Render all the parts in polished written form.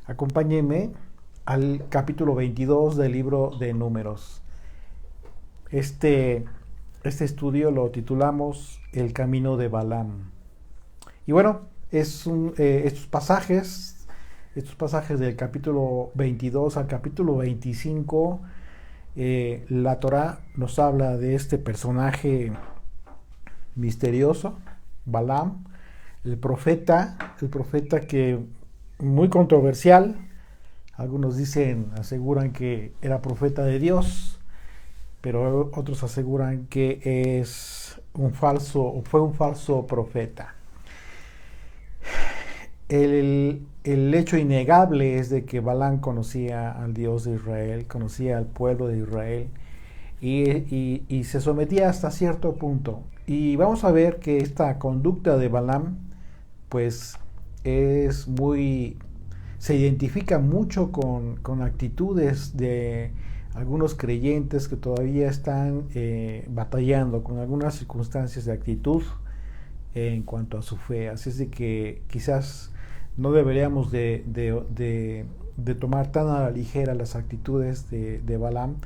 Acompáñenme al capítulo 22 del libro de Números. Este, este estudio lo titulamos El camino de Balaam. Y bueno, estos pasajes del capítulo 22 al capítulo 25, la Torá nos habla de este personaje misterioso, Balaam, el profeta que muy controversial. Algunos aseguran que era profeta de Dios, pero otros aseguran que es un falso o fue un falso profeta. El hecho innegable es de que Balaam conocía al Dios de Israel, conocía al pueblo de Israel y se sometía hasta cierto punto. Y vamos a ver que esta conducta de Balaam pues es muy, se identifica mucho con actitudes de algunos creyentes que todavía están batallando con algunas circunstancias de actitud en cuanto a su fe. Así es de que quizás no deberíamos de tomar tan a la ligera las actitudes de Balaam,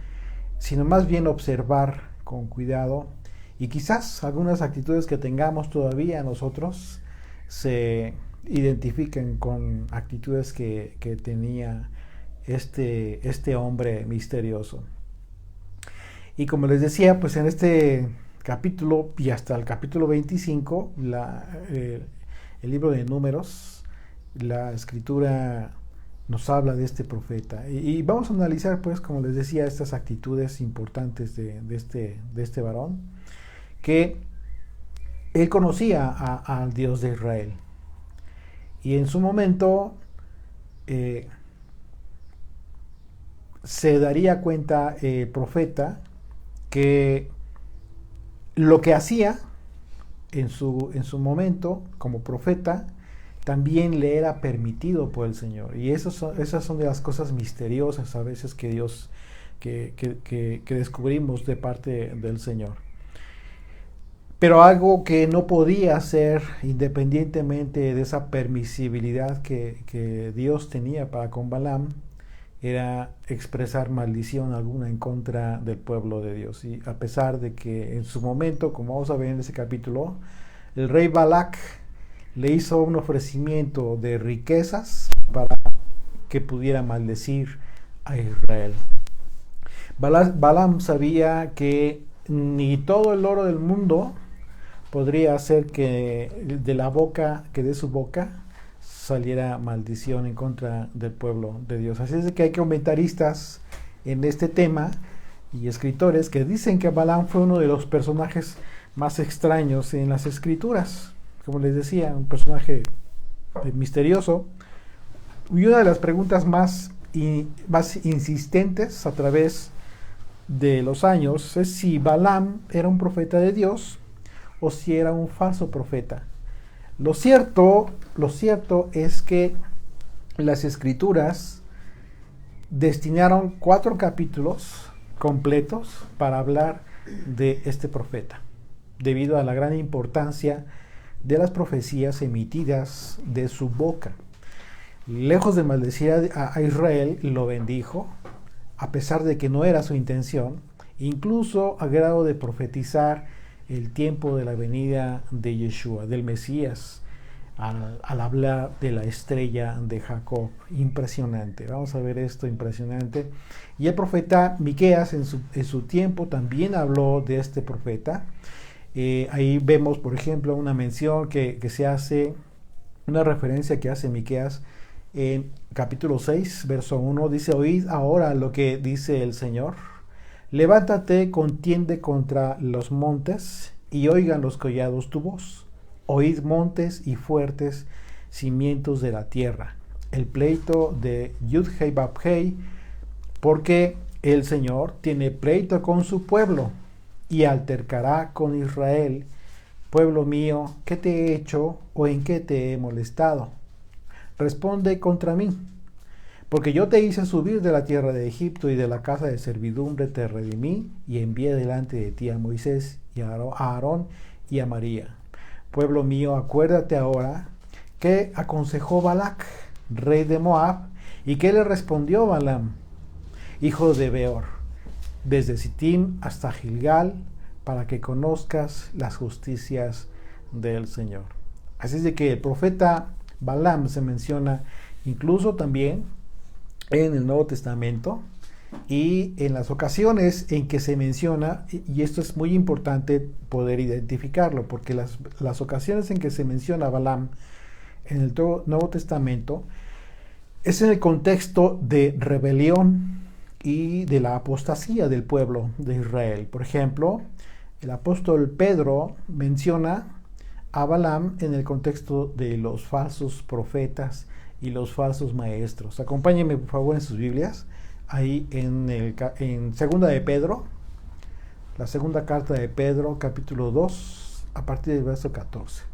sino más bien observar con cuidado y quizás algunas actitudes que tengamos todavía nosotros se identifiquen con actitudes que tenía este hombre misterioso. Y como les decía, pues en este capítulo y hasta el capítulo 25, el libro de Números, la escritura nos habla de este profeta. Y vamos a analizar, pues, como les decía, estas actitudes importantes de este varón, que él conocía al Dios de Israel. Y en su momento se daría cuenta el profeta que lo que hacía en su momento como profeta también le era permitido por el Señor. Y esas son de las cosas misteriosas a veces que Dios que descubrimos de parte del Señor. Pero algo que no podía hacer independientemente de esa permisibilidad que Dios tenía para con Balaam era expresar maldición alguna en contra del pueblo de Dios. Y a pesar de que en su momento, como vamos a ver en ese capítulo, el rey Balac le hizo un ofrecimiento de riquezas para que pudiera maldecir a Israel. Balaam sabía que ni todo el oro del mundo podría hacer que de su boca saliera maldición en contra del pueblo de Dios. Así es que hay comentaristas en este tema y escritores que dicen que Balaam fue uno de los personajes más extraños en las escrituras. Como les decía, un personaje misterioso. Y una de las preguntas más insistentes a través de los años es si Balaam era un profeta de Dios o si era un falso profeta. Lo cierto es que las escrituras destinaron 4 capítulos completos para hablar de este profeta, debido a la gran importancia de las profecías emitidas de su boca. Lejos de maldecir a Israel, lo bendijo, a pesar de que no era su intención, incluso a grado de profetizar el tiempo de la venida de Yeshua, del Mesías, al hablar de la estrella de Jacob. Impresionante, vamos a ver esto impresionante. Y el profeta Miqueas en su tiempo también habló de este profeta. Ahí vemos, por ejemplo, una mención que se hace, una referencia que hace Miqueas en capítulo 6, verso 1, dice: oíd ahora lo que dice el Señor. Levántate, contiende contra los montes, y oigan los collados tu voz. Oíd montes y fuertes cimientos de la tierra. El pleito de Yud-Hei Bab-Hei, porque el Señor tiene pleito con su pueblo, y altercará con Israel. Pueblo mío, ¿qué te he hecho o en qué te he molestado? Responde contra mí. Porque yo te hice subir de la tierra de Egipto y de la casa de servidumbre te redimí y envié delante de ti a Moisés y a Aarón y a María. Pueblo mío, acuérdate ahora que aconsejó Balac, rey de Moab, ¿Y qué le respondió Balaam, hijo de Beor? Desde Sittim hasta Gilgal, para que conozcas las justicias del Señor. Así es de que el profeta Balaam se menciona incluso también en el Nuevo Testamento, y en las ocasiones en que se menciona, y esto es muy importante poder identificarlo, porque las ocasiones en que se menciona Balaam en el Nuevo Testamento es en el contexto de rebelión y de la apostasía del pueblo de Israel. Por ejemplo, el apóstol Pedro menciona a Balaam en el contexto de los falsos profetas y los falsos maestros. Acompáñenme por favor en sus Biblias, ahí en segunda de Pedro, la segunda carta de Pedro, capítulo 2, a partir del verso 14.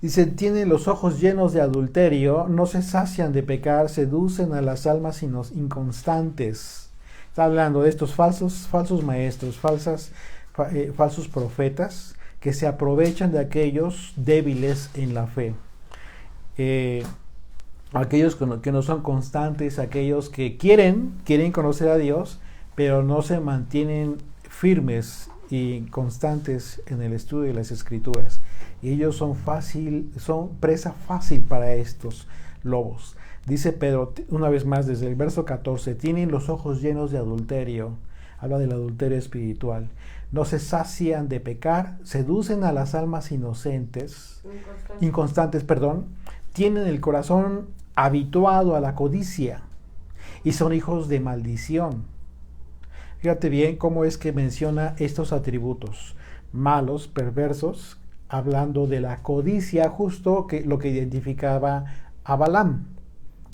Dice: tienen los ojos llenos de adulterio, no se sacian de pecar, seducen a las almas inconstantes. Está hablando de estos falsos maestros, falsos profetas, que se aprovechan de aquellos débiles en la fe. Aquellos que no son constantes, aquellos que quieren conocer a Dios, pero no se mantienen firmes y constantes en el estudio de las Escrituras. Y ellos son presa fácil para estos lobos. Dice Pedro, una vez más desde el verso 14, tienen los ojos llenos de adulterio. Habla del adulterio espiritual. No se sacian de pecar, seducen a las almas inconstantes, tienen el corazón habituado a la codicia y son hijos de maldición. Fíjate bien cómo es que menciona estos atributos malos, perversos, hablando de la codicia, justo lo que identificaba a Balaam,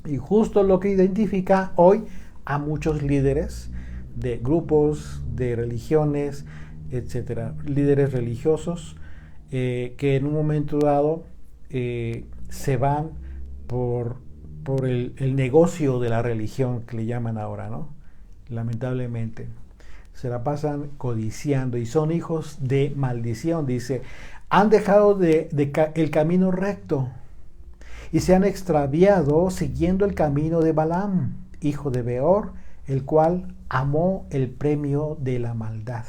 y justo lo que identifica hoy a muchos líderes de grupos, de religiones, etcétera, líderes religiosos que en un momento dado se van por el negocio de la religión, que le llaman ahora, ¿no? Lamentablemente se la pasan codiciando y son hijos de maldición. Dice: han dejado el camino recto y se han extraviado siguiendo el camino de Balaam, hijo de Beor, el cual amó el premio de la maldad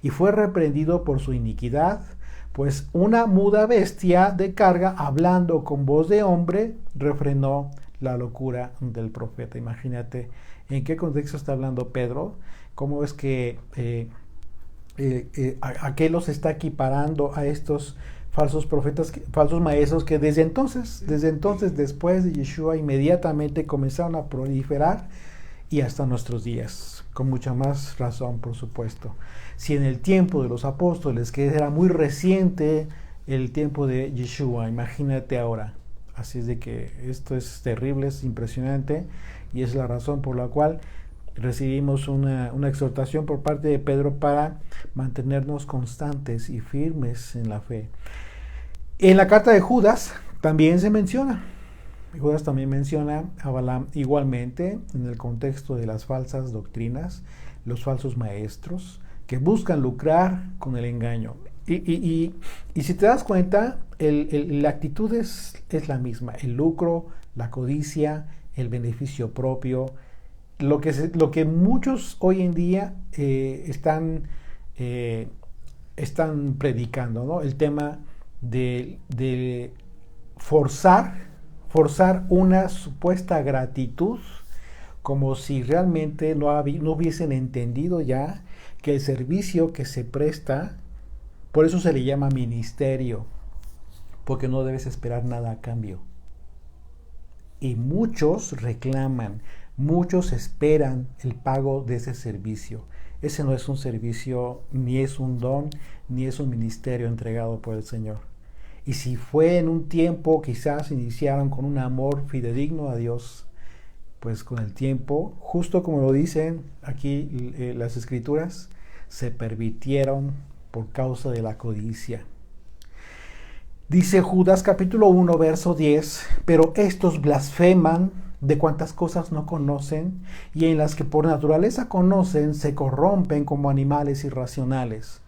y fue reprendido por su iniquidad, pues una muda bestia de carga, hablando con voz de hombre, refrenó la locura del profeta. Imagínate en qué contexto está hablando Pedro, cómo es que a qué los está equiparando a estos falsos profetas, falsos maestros, que desde entonces, después de Yeshua, inmediatamente comenzaron a proliferar, y hasta nuestros días, con mucha más razón, por supuesto. Si en el tiempo de los apóstoles, que era muy reciente el tiempo de Yeshua, imagínate ahora. Así es de que esto es terrible, es impresionante, y es la razón por la cual recibimos una exhortación por parte de Pedro para mantenernos constantes y firmes en la fe. En la carta de Judas también se menciona. Judas también menciona a Balaam igualmente en el contexto de las falsas doctrinas, los falsos maestros que buscan lucrar con el engaño. Y si te das cuenta, la actitud es la misma: el lucro, la codicia, el beneficio propio, lo que muchos hoy en día están predicando, ¿no? El tema de forzar una supuesta gratitud, como si realmente no hubiesen entendido ya que el servicio que se presta, por eso se le llama ministerio, porque no debes esperar nada a cambio. Y muchos reclaman, muchos esperan el pago de ese servicio. Ese no es un servicio, ni es un don, ni es un ministerio entregado por el Señor. Y si fue en un tiempo, quizás iniciaron con un amor fidedigno a Dios, pues con el tiempo, justo como lo dicen aquí las Escrituras, se pervirtieron por causa de la codicia. Dice Judas capítulo 1, verso 10, pero estos blasfeman de cuantas cosas no conocen, y en las que por naturaleza conocen, se corrompen como animales irracionales.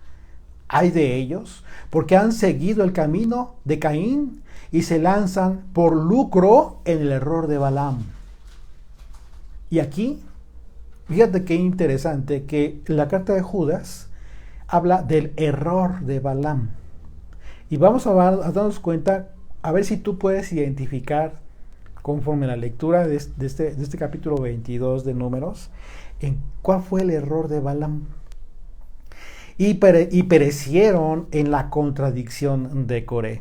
Ay de ellos, porque han seguido el camino de Caín y se lanzan por lucro en el error de Balaam. Y aquí, fíjate qué interesante que la carta de Judas habla del error de Balaam. Y vamos a darnos cuenta, a ver si tú puedes identificar, conforme a la lectura de este capítulo 22 de Números, en cuál fue el error de Balaam. Y perecieron en la contradicción de Coré.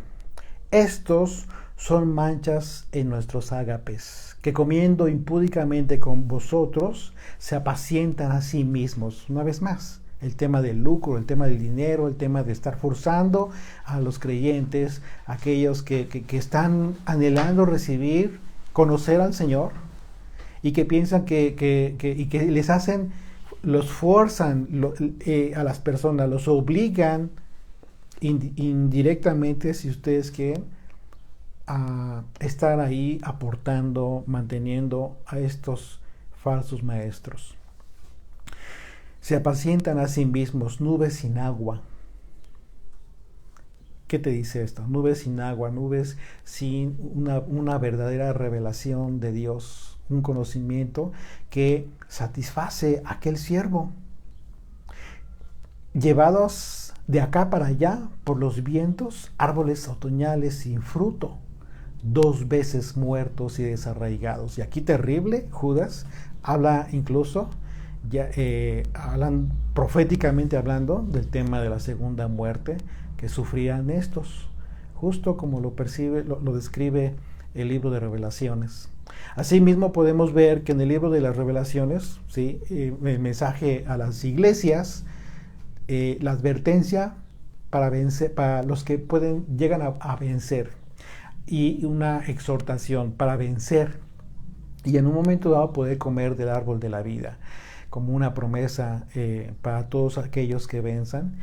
Estos son manchas en nuestros ágapes, que comiendo impúdicamente con vosotros, se apacientan a sí mismos. Una vez más, el tema del lucro, el tema del dinero, el tema de estar forzando a los creyentes, aquellos que están anhelando recibir, conocer al Señor, y que piensan y que les hacen, los forzan a las personas, los obligan indirectamente, si ustedes quieren, a estar ahí aportando, manteniendo a estos falsos maestros. Se apacientan a sí mismos, nubes sin agua. ¿Qué te dice esto? Nubes sin agua, nubes sin una verdadera revelación de Dios, un conocimiento que satisface a aquel siervo. Llevados de acá para allá por los vientos, árboles otoñales sin fruto, 2 veces muertos y desarraigados. Y aquí terrible, Judas habla incluso, hablan proféticamente hablando del tema de la segunda muerte que sufrían estos, justo como lo describe el libro de Revelaciones. Asimismo podemos ver que en el libro de las Revelaciones, ¿sí? El mensaje a las iglesias, la advertencia para vencer, para los que llegan a vencer, y una exhortación para vencer y en un momento dado poder comer del árbol de la vida, como una promesa para todos aquellos que venzan,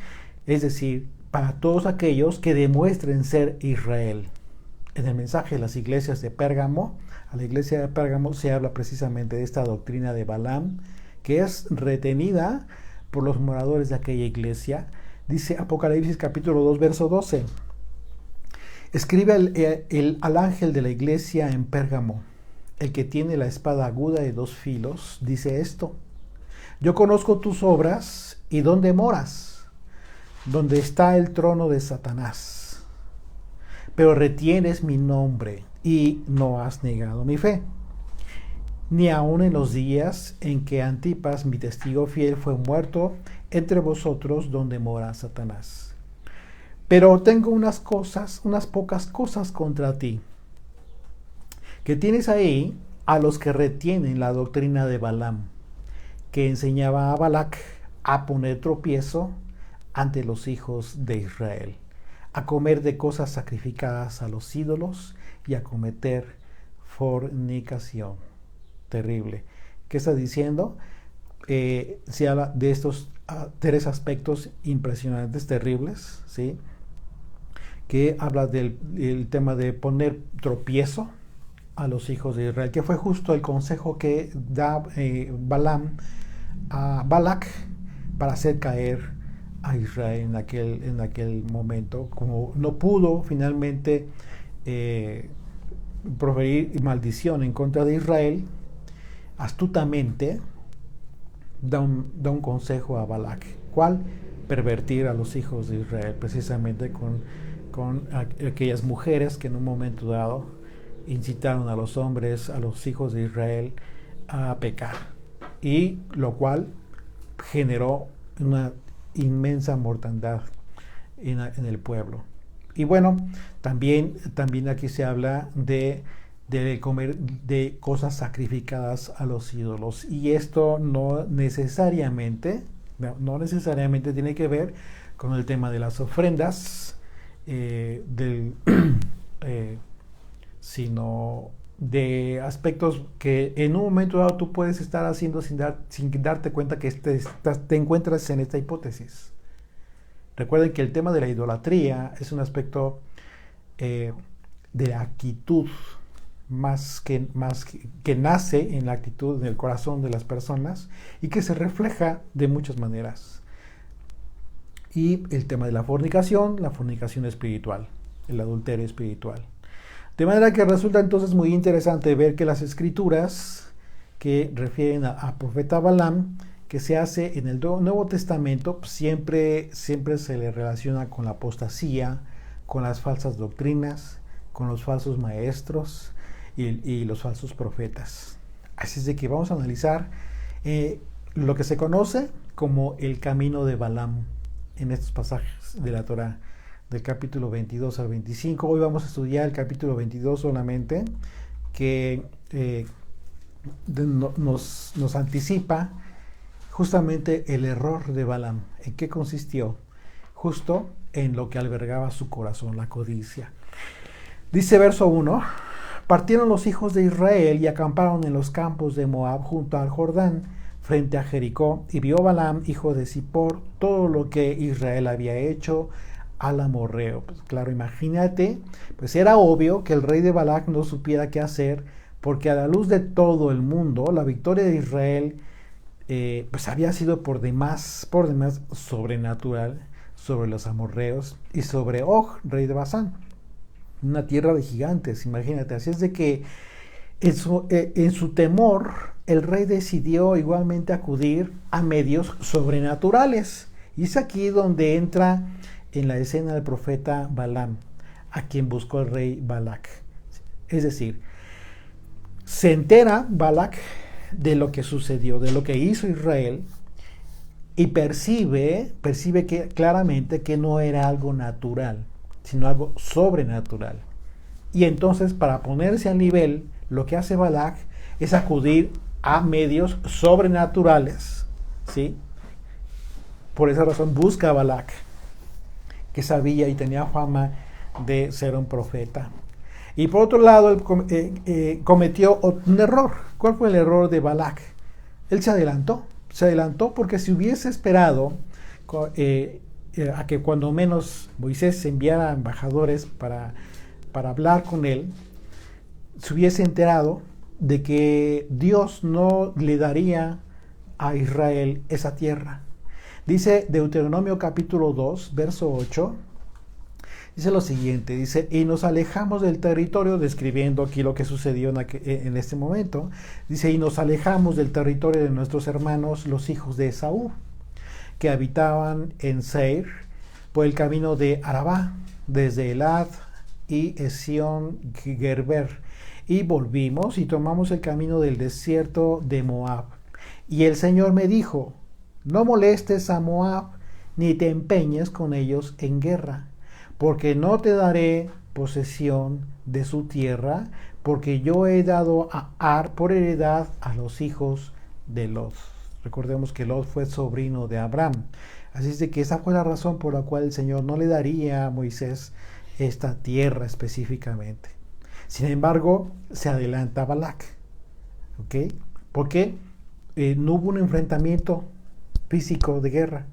es decir, para todos aquellos que demuestren ser Israel. En el mensaje de las iglesias de Pérgamo, a la iglesia de Pérgamo se habla precisamente de esta doctrina de Balaam, que es retenida por los moradores de aquella iglesia. Dice Apocalipsis capítulo 2, verso 12. Escribe al ángel de la iglesia en Pérgamo, el que tiene la espada aguda de 2 filos, dice esto: yo conozco tus obras y dónde moras, donde está el trono de Satanás, pero retienes mi nombre y no has negado mi fe, ni aun en los días en que Antipas, mi testigo fiel, fue muerto entre vosotros, donde mora Satanás. Pero tengo unas pocas cosas contra ti, que tienes ahí a los que retienen la doctrina de Balaam, que enseñaba a Balac a poner tropiezo ante los hijos de Israel, a comer de cosas sacrificadas a los ídolos y a cometer fornicación. Terrible. ¿Qué está diciendo? Se habla de estos 3 aspectos impresionantes, terribles, ¿sí? Que habla del tema de poner tropiezo a los hijos de Israel, que fue justo el consejo que da Balaam a Balac para hacer caer a Israel en aquel momento. Como no pudo finalmente proferir maldición en contra de Israel, astutamente da un consejo a Balac. ¿Cuál? Pervertir a los hijos de Israel, precisamente con aquellas mujeres que en un momento dado incitaron a los hombres, a los hijos de Israel, a pecar, y lo cual generó una inmensa mortandad en el pueblo. Y bueno, también aquí se habla de comer de cosas sacrificadas a los ídolos, y esto no necesariamente tiene que ver con el tema de las ofrendas, sino de aspectos que en un momento dado tú puedes estar haciendo sin darte cuenta que te encuentras en esta hipótesis. Recuerden que el tema de la idolatría es un aspecto de la actitud, más que nace en la actitud, en el corazón de las personas, y que se refleja de muchas maneras. Y el tema de la fornicación espiritual, el adulterio espiritual. De manera que resulta entonces muy interesante ver que las escrituras que refieren a profeta Balaam, que se hace en el Nuevo Testamento, pues siempre se le relaciona con la apostasía, con las falsas doctrinas, con los falsos maestros y los falsos profetas. Así es de que vamos a analizar lo que se conoce como el camino de Balaam en estos pasajes de la Torá, del capítulo 22 al 25. Hoy vamos a estudiar el capítulo 22 solamente, que nos anticipa justamente el error de Balaam. ¿En qué consistió? Justo en lo que albergaba su corazón, la codicia. Dice verso 1: partieron los hijos de Israel y acamparon en los campos de Moab junto al Jordán, frente a Jericó, y vio Balaam, hijo de Zippor, todo lo que Israel había hecho al amorreo. Pues claro, imagínate, pues era obvio que el rey de Balac no supiera qué hacer, porque a la luz de todo el mundo, la victoria de Israel pues había sido por demás sobrenatural sobre los amorreos y sobre Og, rey de Basán, una tierra de gigantes, imagínate. Así es de que en su temor, el rey decidió igualmente acudir a medios sobrenaturales. Y es aquí donde entra en la escena del profeta Balaam, a quien buscó el rey Balac. Es decir, se entera Balac de lo que sucedió, de lo que hizo Israel, y percibe que claramente que no era algo natural, sino algo sobrenatural. Y entonces, para ponerse al nivel, lo que hace Balac es acudir a medios sobrenaturales, ¿sí? Por esa razón busca a Balac, que sabía y tenía fama de ser un profeta. Y por otro lado, él cometió un error. ¿Cuál fue el error de Balac? Él se adelantó porque si hubiese esperado a que cuando menos Moisés enviara embajadores para hablar con él, se hubiese enterado de que Dios no le daría a Israel esa tierra. Dice Deuteronomio capítulo 2, verso 8, dice lo siguiente, dice: y nos alejamos del territorio, describiendo aquí lo que sucedió en este momento, dice: y nos alejamos del territorio de nuestros hermanos, los hijos de Esaú, que habitaban en Seir, por el camino de Arabá, desde Elad y Esión Gerber, y volvimos y tomamos el camino del desierto de Moab. Y el Señor me dijo: no molestes a Moab, ni te empeñes con ellos en guerra, porque no te daré posesión de su tierra, porque yo he dado a Ar por heredad a los hijos de Lot. Recordemos que Lot fue sobrino de Abraham. Así es de que esa fue la razón por la cual el Señor no le daría a Moisés esta tierra específicamente. Sin embargo, se adelanta Balac, ¿ok? Porque no hubo un enfrentamiento físico de guerra,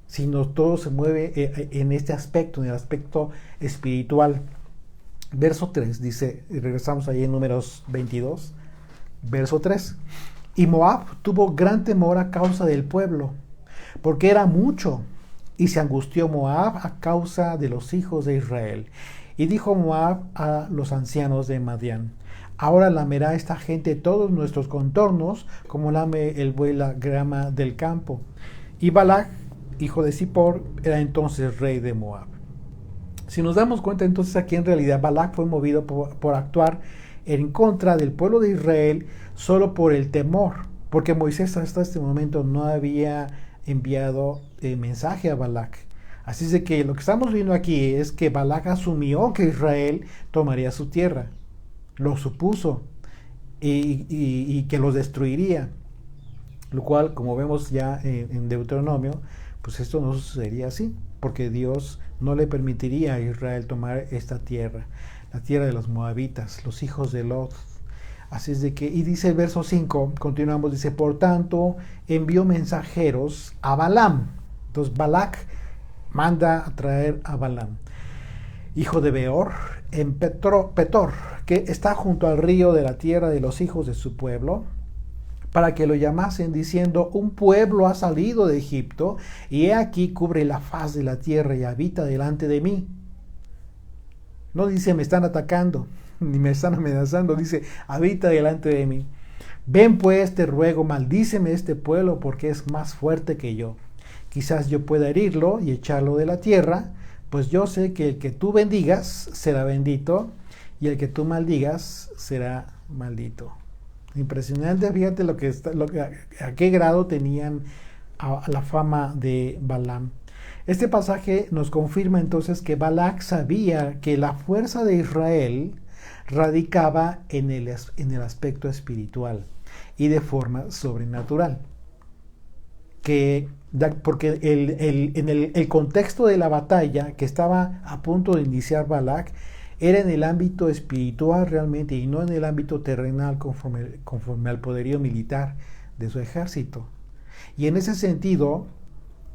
sino todo se mueve en este aspecto, en el aspecto espiritual. Verso 3 dice, y regresamos ahí en Números 22, verso 3: y Moab tuvo gran temor a causa del pueblo, porque era mucho, y se angustió Moab a causa de los hijos de Israel. Y dijo Moab a los ancianos de Madián: ahora lamerá esta gente todos nuestros contornos, como lame el buey la grama del campo. Y Balac, hijo de Zippor, era entonces rey de Moab. Si nos damos cuenta, entonces aquí en realidad Balac fue movido por actuar en contra del pueblo de Israel solo por el temor, porque Moisés hasta este momento no había enviado mensaje a Balac. Así es de que lo que estamos viendo aquí es que Balac asumió que Israel tomaría su tierra, lo supuso, y que los destruiría, lo cual, como vemos ya en Deuteronomio, pues esto no sucedería así, porque Dios no le permitiría a Israel tomar esta tierra, la tierra de los moabitas, los hijos de Lot. Así es de que, y dice el verso 5, continuamos, dice: por tanto, envió mensajeros a Balaam. Entonces Balac manda a traer a Balaam, hijo de Beor, en Petor, que está junto al río de la tierra de los hijos de su pueblo, para que lo llamasen, diciendo: un pueblo ha salido de Egipto, y he aquí cubre la faz de la tierra y habita delante de mí. No dice me están atacando, ni me están amenazando, dice habita delante de mí. Ven pues, te ruego, maldíceme este pueblo porque es más fuerte que yo. Quizás yo pueda herirlo y echarlo de la tierra, pues yo sé que el que tú bendigas será bendito y el que tú maldigas será maldito. Impresionante, fíjate a qué grado tenían a la fama de Balaam. Este pasaje nos confirma entonces que Balac sabía que la fuerza de Israel radicaba en el aspecto espiritual y de forma sobrenatural. Porque en el contexto de la batalla que estaba a punto de iniciar Balac era en el ámbito espiritual realmente y no en el ámbito terrenal conforme al poderío militar de su ejército. Y en ese sentido,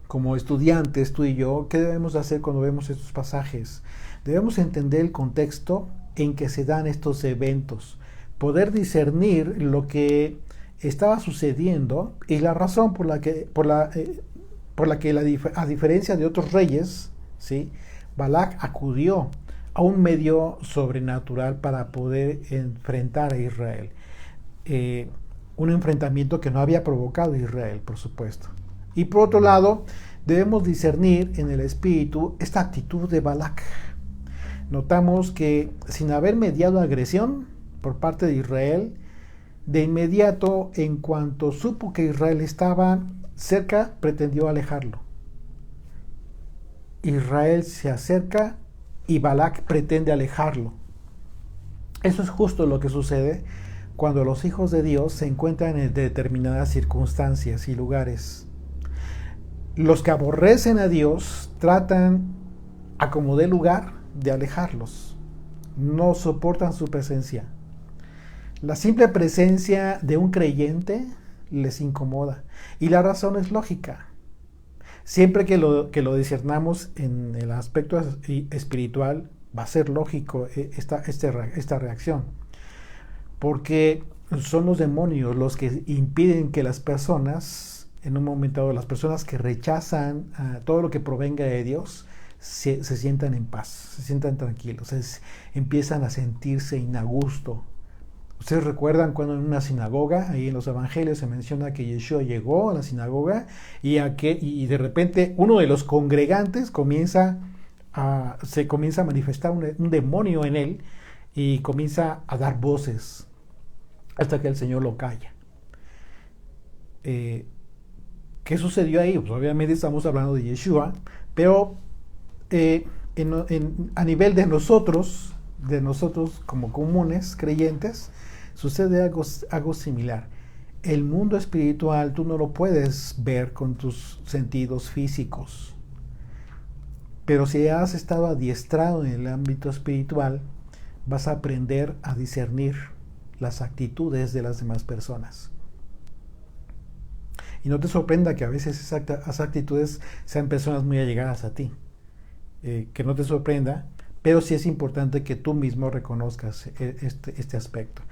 como estudiantes, tú y yo, ¿qué debemos hacer cuando vemos estos pasajes? Debemos entender el contexto en que se dan estos eventos, poder discernir lo que estaba sucediendo y la razón por la que a diferencia de otros reyes, ¿sí? Balac acudió a un medio sobrenatural para poder enfrentar a Israel. Un enfrentamiento que no había provocado Israel, por supuesto. Y por otro lado, debemos discernir en el espíritu esta actitud de Balac. Notamos que sin haber mediado agresión por parte de Israel, de inmediato, en cuanto supo que Israel estaba cerca, pretendió alejarlo. Israel se acerca y Balac pretende alejarlo. Eso es justo lo que sucede cuando los hijos de Dios se encuentran en determinadas circunstancias y lugares. Los que aborrecen a Dios tratan a como dé lugar de alejarlos. No soportan su presencia. La simple presencia de un creyente les incomoda. Y la razón es lógica. Siempre que lo discernamos en el aspecto espiritual, va a ser lógico esta reacción. Porque son los demonios los que impiden que las personas, en un momento dado, las personas que rechazan todo lo que provenga de Dios, se sientan en paz, se sientan tranquilos, empiezan a sentirse inagusto. Ustedes recuerdan cuando en una sinagoga, ahí en los evangelios se menciona que Yeshua llegó a la sinagoga y de repente uno de los congregantes se comienza a manifestar un demonio en él y comienza a dar voces hasta que el Señor lo calla. ¿Qué sucedió ahí? Pues obviamente estamos hablando de Yeshua, pero a nivel de nosotros como comunes creyentes, sucede algo similar. El mundo espiritual tú no lo puedes ver con tus sentidos físicos, pero si has estado adiestrado en el ámbito espiritual, vas a aprender a discernir las actitudes de las demás personas. Y no te sorprenda que a veces esas actitudes sean personas muy allegadas a ti. Que no te sorprenda, pero sí es importante que tú mismo reconozcas este aspecto.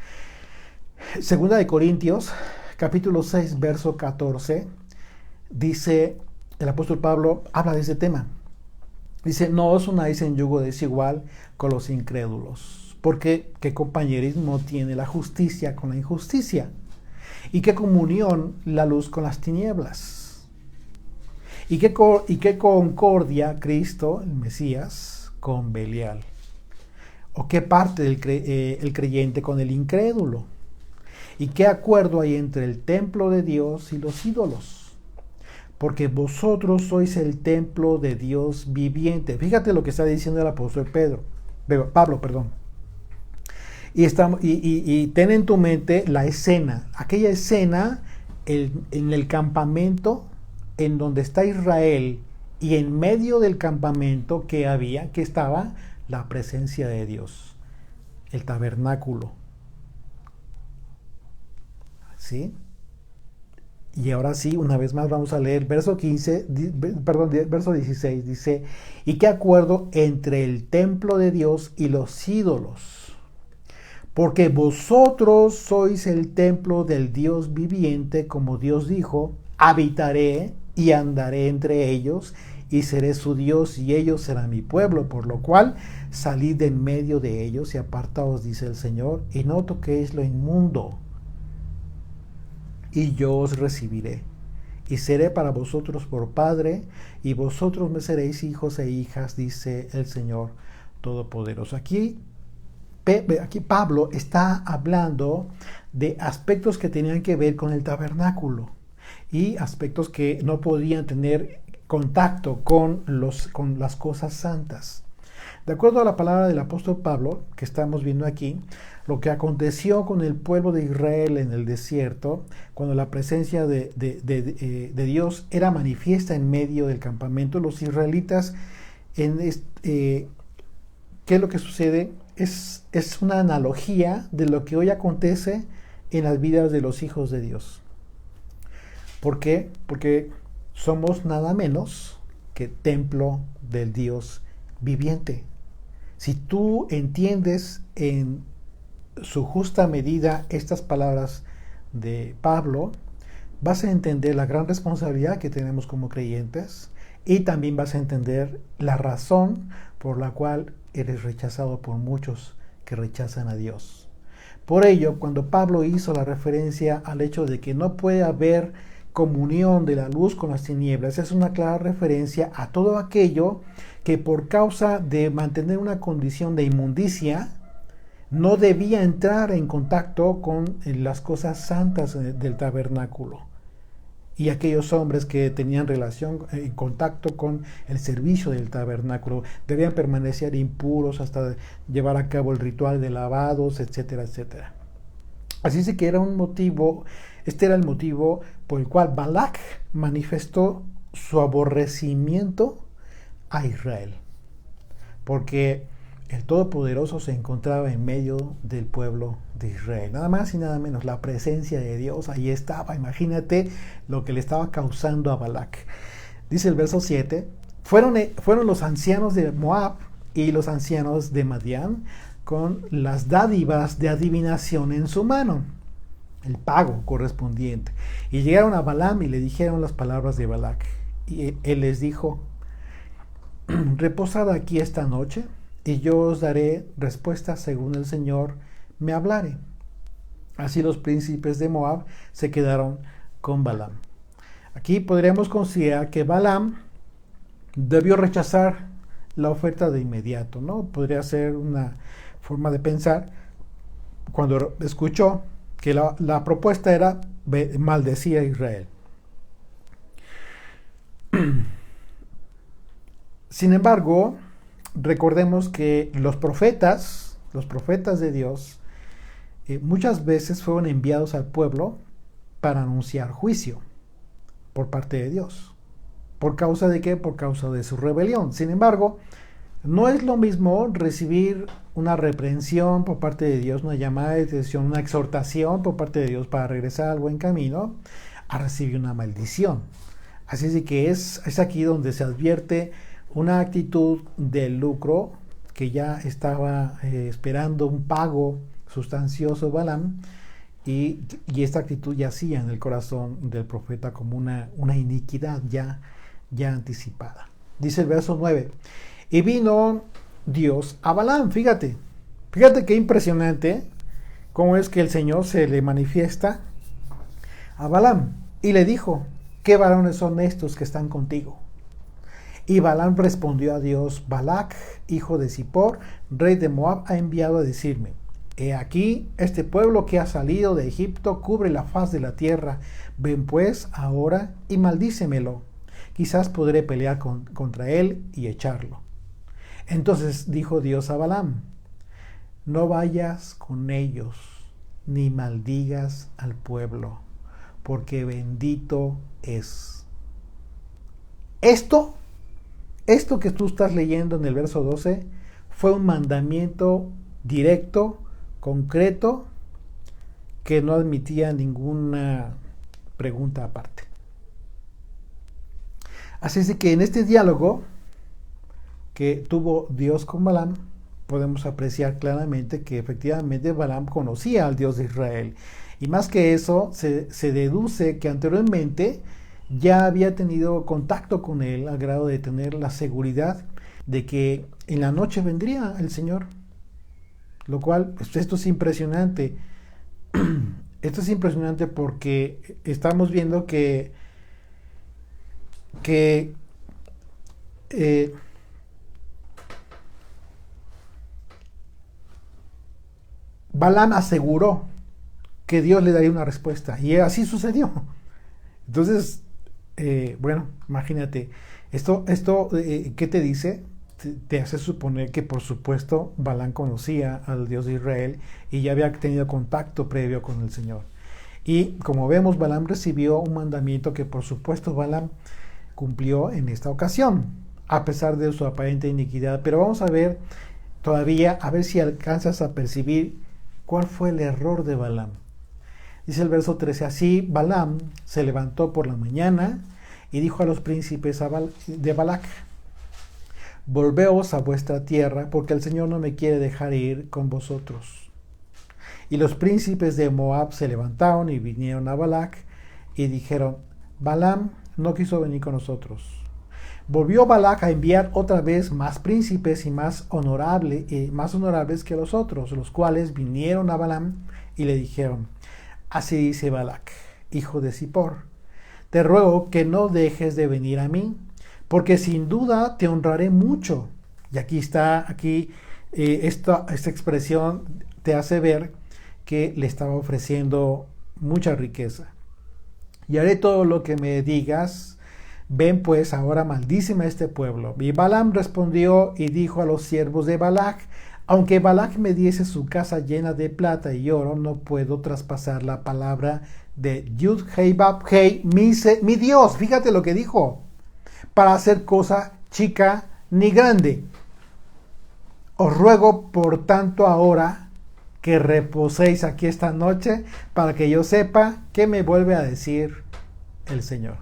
Segunda de Corintios, capítulo 6, verso 14, dice, el apóstol Pablo habla de ese tema. Dice, no os unáis en yugo desigual con los incrédulos, porque ¿qué compañerismo tiene la justicia con la injusticia? ¿Y qué comunión la luz con las tinieblas? ¿Y qué concordia Cristo, el Mesías, con Belial? ¿O qué parte el creyente con el incrédulo? ¿Y qué acuerdo hay entre el templo de Dios y los ídolos? Porque vosotros sois el templo de Dios viviente. Fíjate lo que está diciendo el apóstol Pablo. Y ten en tu mente la escena, aquella escena en el campamento en donde está Israel, y en medio del campamento que estaba la presencia de Dios, el tabernáculo. ¿Sí? Y ahora sí, una vez más vamos a leer verso 16, dice, ¿y qué acuerdo entre el templo de Dios y los ídolos? Porque vosotros sois el templo del Dios viviente, como Dios dijo, habitaré y andaré entre ellos, y seré su Dios, y ellos serán mi pueblo, por lo cual salid de en medio de ellos y apartaos, dice el Señor, y no toquéis lo inmundo, y yo os recibiré, y seré para vosotros por padre, y vosotros me seréis hijos e hijas, dice el Señor Todopoderoso. Aquí Pablo está hablando de aspectos que tenían que ver con el tabernáculo y aspectos que no podían tener contacto con las cosas santas. De acuerdo a la palabra del apóstol Pablo, que estamos viendo aquí, lo que aconteció con el pueblo de Israel en el desierto, cuando la presencia de Dios era manifiesta en medio del campamento, los israelitas, ¿qué es lo que sucede? Es una analogía de lo que hoy acontece en las vidas de los hijos de Dios. ¿Por qué? Porque somos nada menos que templo del Dios viviente. Si tú entiendes en su justa medida estas palabras de Pablo, vas a entender la gran responsabilidad que tenemos como creyentes y también vas a entender la razón por la cual eres rechazado por muchos que rechazan a Dios. Por ello, cuando Pablo hizo la referencia al hecho de que no puede haber comunión de la luz con las tinieblas, es una clara referencia a todo aquello que por causa de mantener una condición de inmundicia no debía entrar en contacto con las cosas santas del tabernáculo. Y aquellos hombres que tenían relación, en contacto con el servicio del tabernáculo, debían permanecer impuros hasta llevar a cabo el ritual de lavados, etcétera, etcétera. Así es que este era el motivo por el cual Balac manifestó su aborrecimiento a Israel. Porque el Todopoderoso se encontraba en medio del pueblo de Israel. Nada más y nada menos, la presencia de Dios ahí estaba. Imagínate lo que le estaba causando a Balac. Dice el verso 7, fueron los ancianos de Moab y los ancianos de Madián con las dádivas de adivinación en su mano, el pago correspondiente. Y llegaron a Balaam y le dijeron las palabras de Balac. Y él les dijo, reposad aquí esta noche, y yo os daré respuesta según el Señor me hablare. Así los príncipes de Moab se quedaron con Balaam. Aquí podríamos considerar que Balaam debió rechazar la oferta de inmediato, ¿no? Podría ser una forma de pensar cuando escuchó que la propuesta era maldecir a Israel. Sin embargo, recordemos que los profetas de Dios, muchas veces fueron enviados al pueblo para anunciar juicio por parte de Dios. ¿Por causa de qué? Por causa de su rebelión. Sin embargo, no es lo mismo recibir una reprensión por parte de Dios, una llamada de atención, una exhortación por parte de Dios para regresar al buen camino, a recibir una maldición. Así es que es aquí donde se advierte una actitud de lucro, que ya estaba esperando un pago sustancioso Balaam, y esta actitud yacía en el corazón del profeta como una iniquidad ya anticipada. Dice el verso 9, y vino Dios a Balaam. Fíjate qué impresionante cómo es que el Señor se le manifiesta a Balaam y le dijo, ¿qué varones son estos que están contigo? Y Balaam respondió a Dios, Balac, hijo de Zippor, rey de Moab, ha enviado a decirme, he aquí, este pueblo que ha salido de Egipto cubre la faz de la tierra. Ven pues ahora y maldícemelo. Quizás podré pelear contra él y echarlo. Entonces dijo Dios a Balaam, no vayas con ellos, ni maldigas al pueblo, porque bendito es. Esto que tú estás leyendo en el verso 12 fue un mandamiento directo, concreto, que no admitía ninguna pregunta aparte. Así es que en este diálogo que tuvo Dios con Balaam, podemos apreciar claramente que efectivamente Balaam conocía al Dios de Israel. Y más que eso, se deduce que anteriormente ya había tenido contacto con él al grado de tener la seguridad de que en la noche vendría el Señor. Lo cual, pues, esto es impresionante. Esto es impresionante porque estamos viendo que eh, Balaam aseguró que Dios le daría una respuesta y así sucedió. Entonces, bueno, imagínate, ¿qué te dice? Te hace suponer que por supuesto Balaam conocía al Dios de Israel y ya había tenido contacto previo con el Señor. Y como vemos, Balaam recibió un mandamiento que por supuesto Balaam cumplió en esta ocasión, a pesar de su aparente iniquidad. Pero vamos a ver todavía, a ver si alcanzas a percibir cuál fue el error de Balaam. Dice el verso 13, así Balaam se levantó por la mañana y dijo a los príncipes de Balac, volveos a vuestra tierra, porque el Señor no me quiere dejar ir con vosotros. Y los príncipes de Moab se levantaron y vinieron a Balac y dijeron, Balaam no quiso venir con nosotros. Volvió Balac a enviar otra vez más príncipes y más honorables que los otros, los cuales vinieron a Balaam y le dijeron, así dice Balac, hijo de Zippor, te ruego que no dejes de venir a mí, porque sin duda te honraré mucho. Y aquí está, esta expresión te hace ver que le estaba ofreciendo mucha riqueza. Y haré todo lo que me digas. Ven pues, ahora maldíceme a este pueblo. Y Balaam respondió y dijo a los siervos de Balac, aunque Balac me diese su casa llena de plata y oro, no puedo traspasar la palabra de Yud Hei Bab Hei, mi Dios. Fíjate lo que dijo. Para hacer cosa chica ni grande. Os ruego por tanto ahora que reposéis aquí esta noche para que yo sepa qué me vuelve a decir el Señor.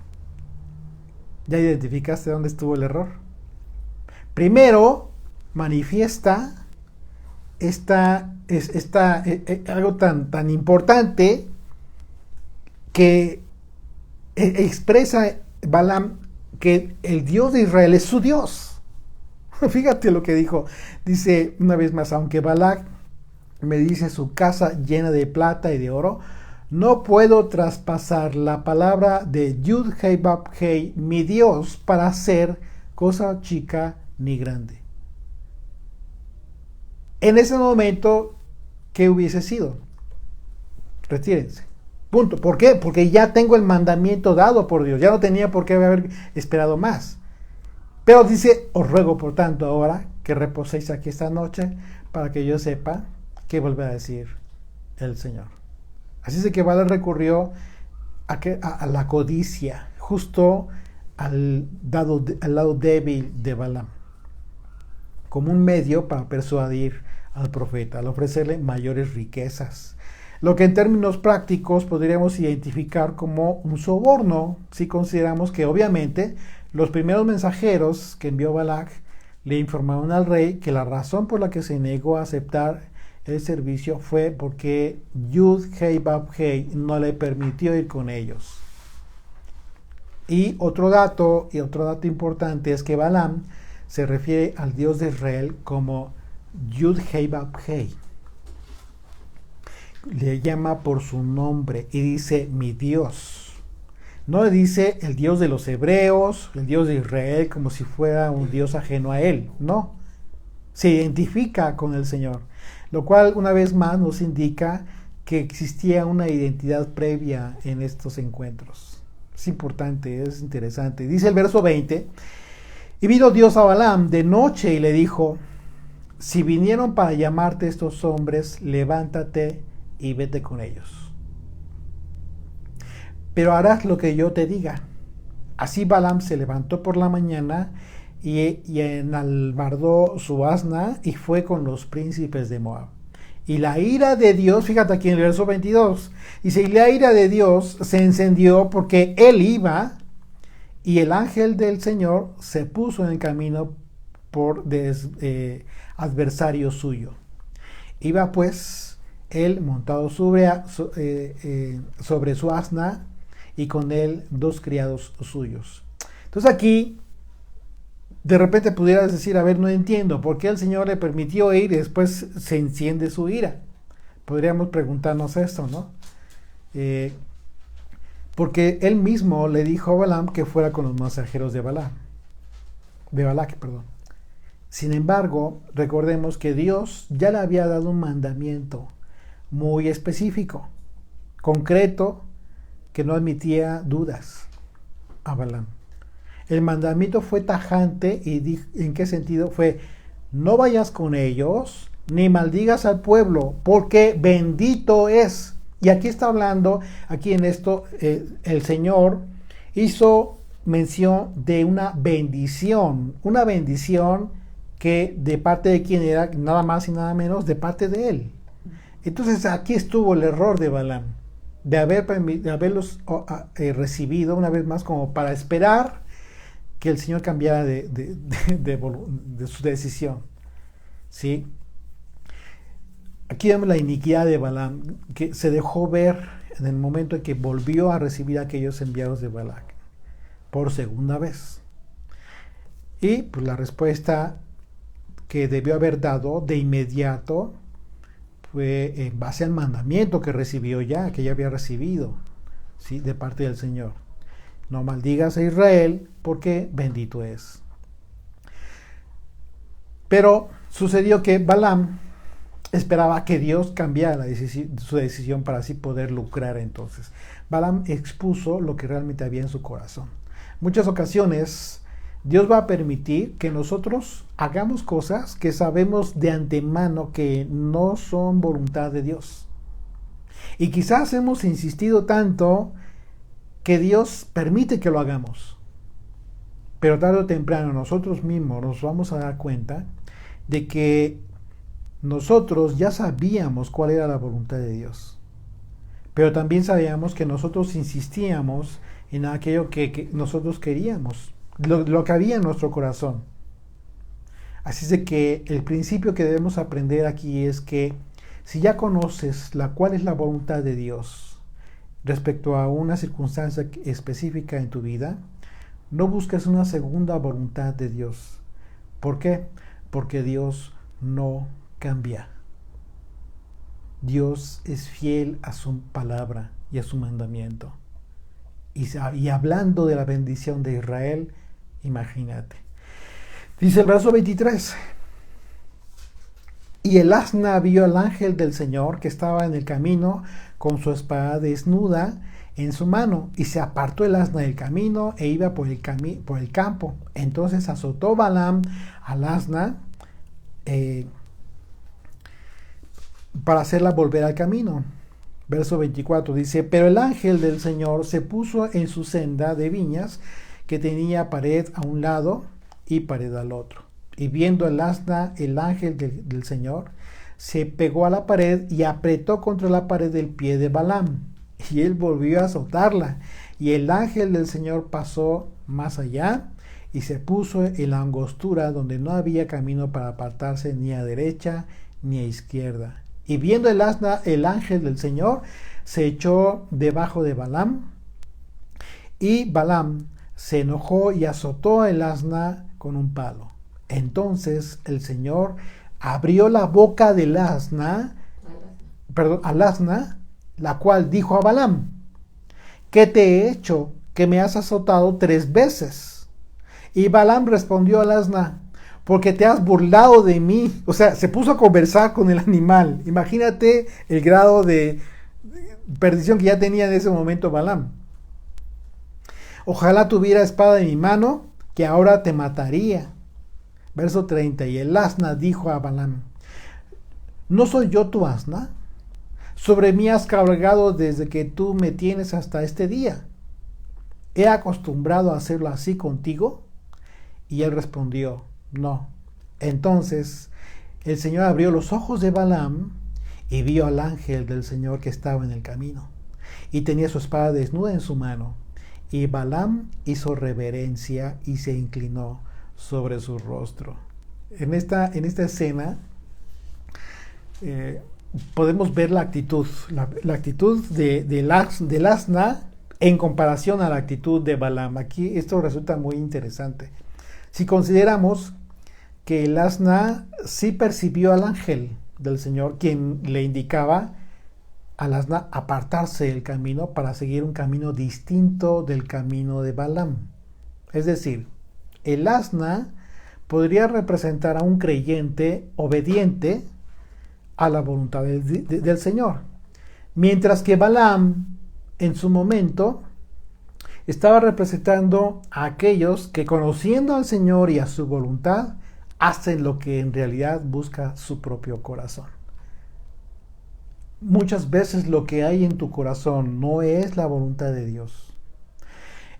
¿Ya identificaste dónde estuvo el error? Primero manifiesta algo tan importante que expresa Balaam que el Dios de Israel es su Dios. Fíjate lo que dijo. Dice una vez más, aunque Balac me dice su casa llena de plata y de oro, no puedo traspasar la palabra de Yud Hei Bab Hei, mi Dios, para hacer cosa chica ni grande. En ese momento, ¿qué hubiese sido? Retírense. Punto. ¿Por qué? Porque ya tengo el mandamiento dado por Dios. Ya no tenía por qué haber esperado más. Pero dice, os ruego por tanto ahora que reposéis aquí esta noche para que yo sepa qué vuelve a decir el Señor. Así es que Balaam recurrió a la codicia, justo al lado débil de Balaam, como un medio para persuadir al profeta, al ofrecerle mayores riquezas. Lo que en términos prácticos podríamos identificar como un soborno, si consideramos que obviamente los primeros mensajeros que envió Balac le informaron al rey que la razón por la que se negó a aceptar el servicio fue porque Yud Hei Bab Hei no le permitió ir con ellos. Y otro dato importante es que Balaam se refiere al Dios de Israel como Yud Hei Bab Hei. Le llama por su nombre y dice mi Dios. No le dice el Dios de los hebreos, el Dios de Israel, como si fuera un Dios ajeno a él. No. Se identifica con el Señor. Lo cual una vez más nos indica que existía una identidad previa en estos encuentros. Es importante, es interesante. Dice el verso 20, y vino Dios a Balaam de noche y le dijo, si vinieron para llamarte estos hombres, levántate y vete con ellos. Pero harás lo que yo te diga. Así Balaam se levantó por la mañana y enalbardó su asna y fue con los príncipes de Moab. Y la ira de Dios, fíjate aquí en el verso 22, dice, y la ira de Dios se encendió porque él iba y el ángel del Señor se puso en el camino por adversario suyo. Iba pues él montado sobre su asna y con él 2 criados suyos. Entonces aquí, de repente pudieras decir, a ver, no entiendo, ¿por qué el Señor le permitió ir y después se enciende su ira? Podríamos preguntarnos esto, ¿no? Porque él mismo le dijo a Balaam que fuera con los mensajeros de Balac. Sin embargo, recordemos que Dios ya le había dado un mandamiento muy específico, concreto, que no admitía dudas a Balaam. El mandamiento fue tajante y ¿en qué sentido? Fue, no vayas con ellos, ni maldigas al pueblo, porque bendito es. Y aquí está hablando, aquí en esto, el Señor hizo mención de una bendición que de parte de quien era, nada más y nada menos, de parte de él. Entonces aquí estuvo el error de Balaam, de haberlos recibido una vez más como para esperar que el Señor cambiara de su decisión. ¿Sí? Aquí vemos la iniquidad de Balaam, que se dejó ver en el momento en que volvió a recibir a aquellos enviados de Balac por segunda vez. Y pues la respuesta que debió haber dado de inmediato fue en base al mandamiento que recibió ya, que ya había recibido, ¿sí?, de parte del Señor. No maldigas a Israel porque bendito es. Pero sucedió que Balaam esperaba que Dios cambiara su decisión para así poder lucrar entonces. Balaam expuso lo que realmente había en su corazón. Muchas ocasiones Dios va a permitir que nosotros hagamos cosas que sabemos de antemano que no son voluntad de Dios. Y quizás hemos insistido tanto que Dios permite que lo hagamos. Pero tarde o temprano nosotros mismos nos vamos a dar cuenta de que nosotros ya sabíamos cuál era la voluntad de Dios. Pero también sabíamos que nosotros insistíamos en aquello que nosotros queríamos, lo que había en nuestro corazón. Así es de que el principio que debemos aprender aquí es que si ya conoces cuál es la voluntad de Dios respecto a una circunstancia específica en tu vida, no busques una segunda voluntad de Dios. ¿Por qué? Porque Dios no cambia. Dios es fiel a su palabra y a su mandamiento. Y hablando de la bendición de Israel, imagínate. Dice el verso 23. Y el asna vio al ángel del Señor que estaba en el camino con su espada desnuda en su mano, y se apartó el asna del camino e iba por el campo. Entonces azotó Balaam al asna para hacerla volver al camino. Verso 24 dice, pero el ángel del Señor se puso en su senda de viñas, que tenía pared a un lado y pared al otro. Y viendo el asna, el ángel del Señor se pegó a la pared y apretó contra la pared el pie de Balaam. Y él volvió a azotarla. Y el ángel del Señor pasó más allá y se puso en la angostura donde no había camino para apartarse ni a derecha ni a izquierda. Y viendo el asna, el ángel del Señor se echó debajo de Balaam, y Balaam se enojó y azotó el asna con un palo. Entonces el Señor abrió la boca del asna, al asna, la cual dijo a Balaam, ¿qué te he hecho que me has azotado 3 veces? Y Balaam respondió al asna, porque te has burlado de mí. O sea, se puso a conversar con el animal. Imagínate el grado de perdición que ya tenía en ese momento Balaam. Ojalá tuviera espada en mi mano, que ahora te mataría. Verso 30. Y el asna dijo a Balaam, ¿no soy yo tu asna? Sobre mí has cargado desde que tú me tienes hasta este día. ¿He acostumbrado a hacerlo así contigo? Y él respondió, no. Entonces el Señor abrió los ojos de Balaam y vio al ángel del Señor que estaba en el camino, y tenía su espada desnuda en su mano. Y Balaam hizo reverencia y se inclinó sobre su rostro. En esta escena podemos ver la actitud del asna en comparación a la actitud de Balaam. Aquí esto resulta muy interesante. Si consideramos que el asna sí percibió al ángel del Señor, quien le indicaba al asna apartarse del camino para seguir un camino distinto del camino de Balaam. Es decir, el asna podría representar a un creyente obediente a la voluntad del Señor, mientras que Balaam en su momento estaba representando a aquellos que, conociendo al Señor y a su voluntad, hacen lo que en realidad busca su propio corazón. Muchas veces lo que hay en tu corazón no es la voluntad de Dios.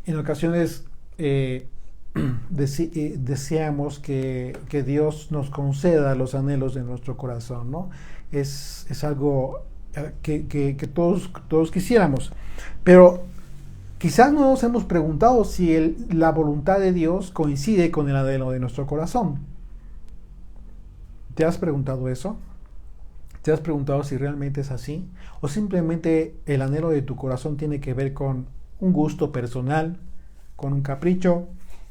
En ocasiones deseamos que Dios nos conceda los anhelos de nuestro corazón, ¿no? Es algo que todos quisiéramos. Pero quizás no nos hemos preguntado si la voluntad de Dios coincide con el anhelo de nuestro corazón. ¿Te has preguntado eso? ¿Te has preguntado si realmente es así? ¿O simplemente el anhelo de tu corazón tiene que ver con un gusto personal, con un capricho,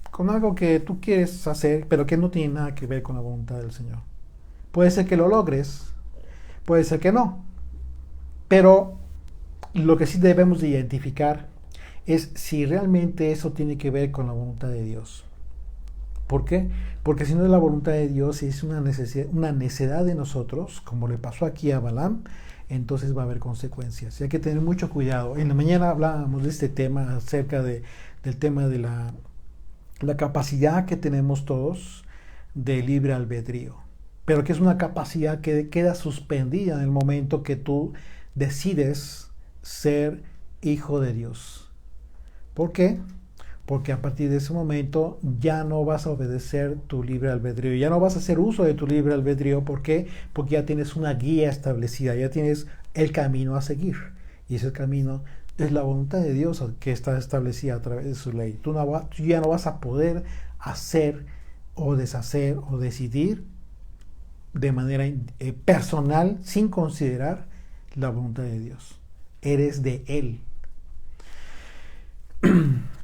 con algo que tú quieres hacer, pero que no tiene nada que ver con la voluntad del Señor? Puede ser que lo logres, puede ser que no. Pero lo que sí debemos de identificar es si realmente eso tiene que ver con la voluntad de Dios. ¿Por qué? Porque si no es la voluntad de Dios y es una necedad de nosotros, como le pasó aquí a Balaam, entonces va a haber consecuencias. Y hay que tener mucho cuidado. En la mañana hablábamos de este tema, acerca del tema de la capacidad que tenemos todos de libre albedrío. Pero que es una capacidad que queda suspendida en el momento que tú decides ser hijo de Dios. ¿Por qué? Porque a partir de ese momento ya no vas a obedecer tu libre albedrío, ya no vas a hacer uso de tu libre albedrío. ¿Por qué? Porque ya tienes una guía establecida, ya tienes el camino a seguir. Y ese camino es la voluntad de Dios que está establecida a través de su ley. Tú ya no vas a poder hacer o deshacer o decidir de manera personal sin considerar la voluntad de Dios. Eres de Él.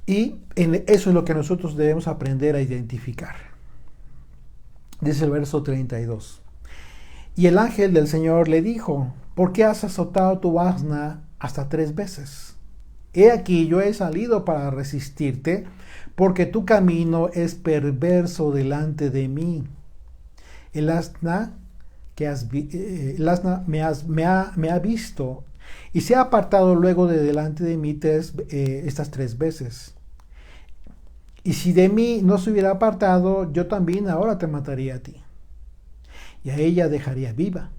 Y eso es lo que nosotros debemos aprender a identificar. Dice el verso 32. Y el ángel del Señor le dijo: ¿por qué has azotado tu asna hasta 3 veces? He aquí, yo he salido para resistirte, porque tu camino es perverso delante de mí. El asna me ha visto y se ha apartado luego de delante de mí estas 3 veces. Y si de mí no se hubiera apartado, yo también ahora te mataría a ti, y a ella dejaría viva.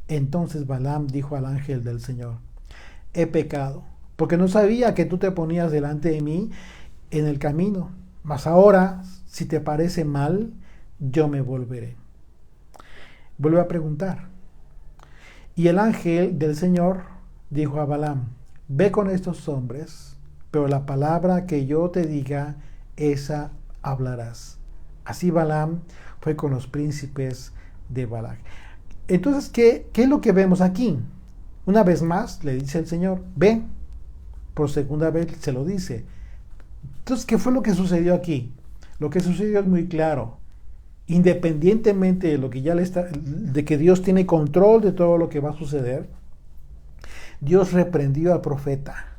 Entonces Balaam dijo al ángel del Señor: he pecado, porque no sabía que tú te ponías delante de mí en el camino. Mas ahora, si te parece mal, yo me volveré. Vuelve a preguntar. Y el ángel del Señor dijo a Balaam: ve con estos hombres, pero la palabra que yo te diga, esa hablarás. Así Balaam fue con los príncipes de Balac. Entonces, ¿qué es lo que vemos aquí? Una vez más le dice el Señor: ve. Por segunda vez se lo dice. Entonces, ¿qué fue lo que sucedió aquí? Lo que sucedió es muy claro. Independientemente de lo que de que Dios tiene control de todo lo que va a suceder, Dios reprendió al profeta.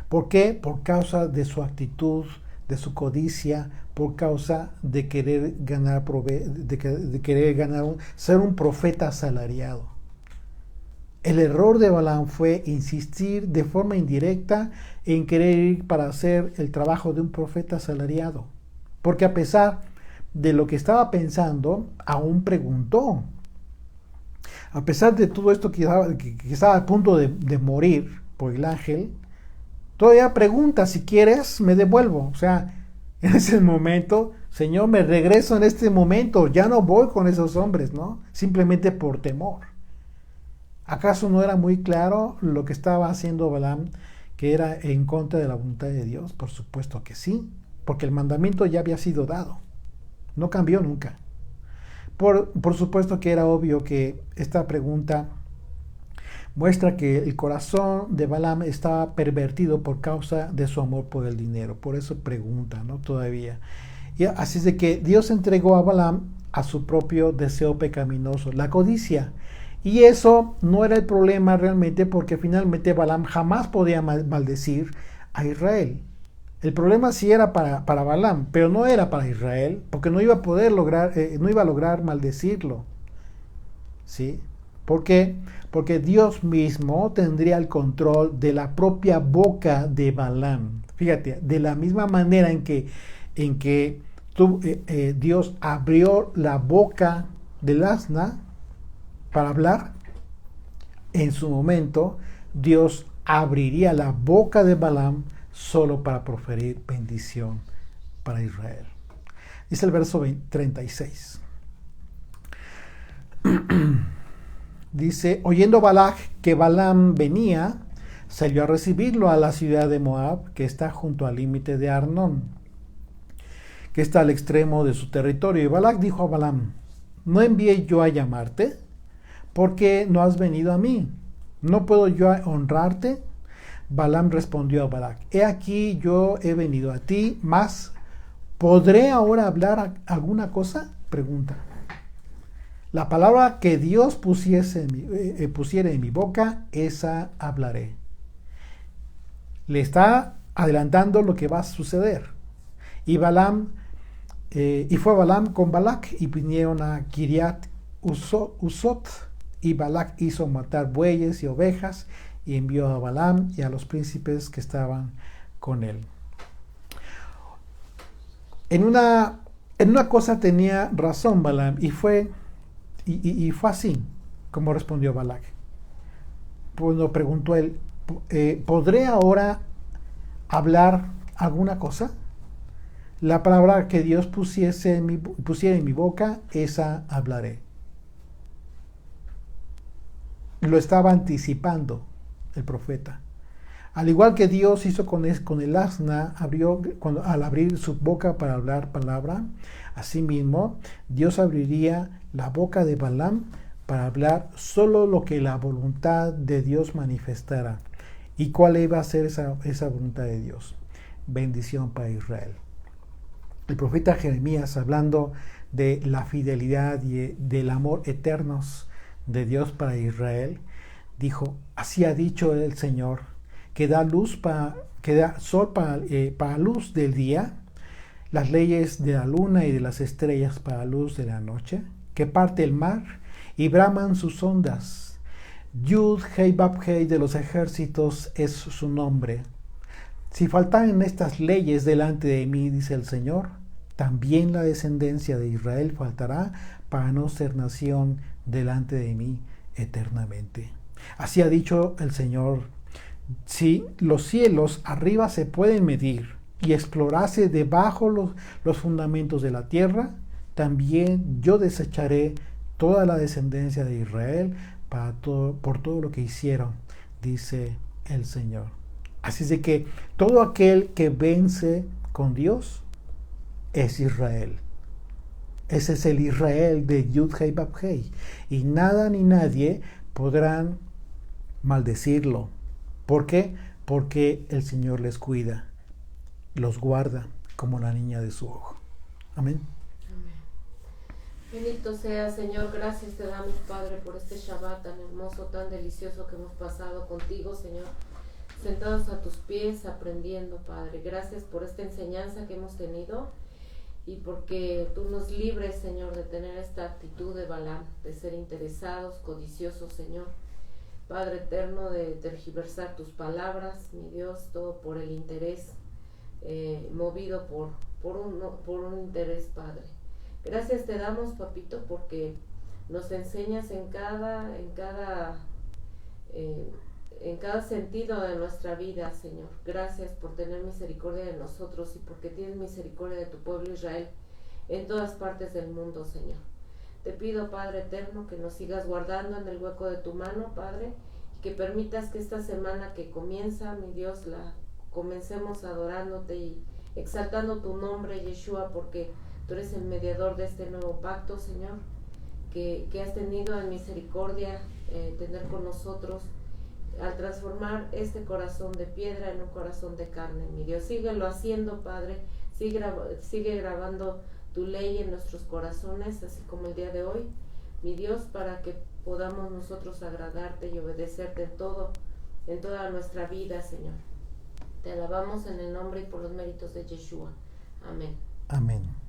¿Por qué? Por causa de su actitud, de su codicia, por causa de querer ganar, ser un profeta asalariado. El error de Balaam fue insistir de forma indirecta en querer ir para hacer el trabajo de un profeta asalariado. Porque a pesar de lo que estaba pensando, aún preguntó. A pesar de todo esto que estaba a punto de morir por el ángel, todavía pregunta: si quieres, me devuelvo. O sea, en ese momento, Señor, me regreso en este momento, ya no voy con esos hombres, ¿no? Simplemente por temor. ¿Acaso no era muy claro lo que estaba haciendo Balaam, que era en contra de la voluntad de Dios? Por supuesto que sí, porque el mandamiento ya había sido dado. No cambió nunca. Por supuesto que era obvio que esta pregunta muestra que el corazón de Balaam estaba pervertido por causa de su amor por el dinero. Por eso pregunta, ¿no? Todavía. Y así es de que Dios entregó a Balaam a su propio deseo pecaminoso, la codicia. Y eso no era el problema realmente, porque finalmente Balaam jamás podía maldecir a Israel. El problema sí era para Balaam, pero no era para Israel, porque no iba a poder lograr, no iba a lograr maldecirlo. ¿Sí? ¿Por qué? Porque Dios mismo tendría el control de la propia boca de Balaam. Fíjate, de la misma manera en que Dios abrió la boca del asna para hablar, en su momento Dios abriría la boca de Balaam solo para proferir bendición para Israel. Dice el verso 36. Dice, oyendo Balac que Balaam venía, salió a recibirlo a la ciudad de Moab, que está junto al límite de Arnón, que está al extremo de su territorio. Y Balac dijo a Balaam, ¿no envié yo a llamarte? ¿Por qué no has venido a mí? ¿No puedo yo honrarte? Balaam respondió a Balac, he aquí yo he venido a ti, mas ¿podré ahora hablar alguna cosa? Pregunta. La palabra que Dios pusiera en mi boca, esa hablaré. Le está adelantando lo que va a suceder. Y fue Balaam con Balac y vinieron a Kiriat Usot, y Balac hizo matar bueyes y ovejas y envió a Balaam y a los príncipes que estaban con él. En una cosa tenía razón Balaam, y fue así como respondió Balac. Cuando preguntó él, ¿podré ahora hablar alguna cosa? La palabra que Dios pusiera en mi boca, esa hablaré. Lo estaba anticipando el profeta. Al igual que Dios hizo con el asna, al abrir su boca para hablar palabra, asimismo, Dios abriría la boca de Balaam para hablar solo lo que la voluntad de Dios manifestara. ¿Y cuál iba a ser esa voluntad de Dios? Bendición para Israel. El profeta Jeremías, hablando de la fidelidad y del amor eternos de Dios para Israel, dijo, así ha dicho el Señor, que da sol para luz del día, las leyes de la luna y de las estrellas para luz de la noche, que parte el mar y braman sus ondas. Yud Hei Bab Hei de los ejércitos es su nombre. Si faltaran estas leyes delante de mí, dice el Señor, también la descendencia de Israel faltará para no ser nación delante de mí eternamente. Así ha dicho el Señor. Si los cielos arriba se pueden medir y explorarse debajo los fundamentos de la tierra, también yo desecharé toda la descendencia de Israel por todo lo que hicieron, dice el Señor. Así es de que todo aquel que vence con Dios es Israel. Ese es el Israel de Yud Hei Bab Hei. Y nada ni nadie podrán maldecirlo. ¿Por qué? Porque el Señor les cuida, los guarda como la niña de su ojo. Amén. Bendito sea, Señor, gracias te damos, Padre, por este Shabbat tan hermoso, tan delicioso que hemos pasado contigo, Señor, sentados a tus pies, aprendiendo, Padre. Gracias por esta enseñanza que hemos tenido y porque tú nos libres, Señor, de tener esta actitud de Balaam, de ser interesados, codiciosos, Señor. Padre eterno, de tergiversar tus palabras, mi Dios, todo por el interés, movido por un interés, Padre. Gracias te damos, papito, porque nos enseñas en cada sentido de nuestra vida, Señor. Gracias por tener misericordia de nosotros y porque tienes misericordia de tu pueblo Israel en todas partes del mundo, Señor. Te pido, Padre eterno, que nos sigas guardando en el hueco de tu mano, Padre, y que permitas que esta semana que comienza, mi Dios, la comencemos adorándote y exaltando tu nombre, Yeshua, porque tú eres el mediador de este nuevo pacto, Señor, que has tenido en misericordia tener con nosotros al transformar este corazón de piedra en un corazón de carne, mi Dios. Síguelo haciendo, Padre. Sigue grabando tu ley en nuestros corazones, así como el día de hoy, mi Dios, para que podamos nosotros agradarte y obedecerte en toda nuestra vida, Señor. Te alabamos en el nombre y por los méritos de Yeshua. Amén. Amén.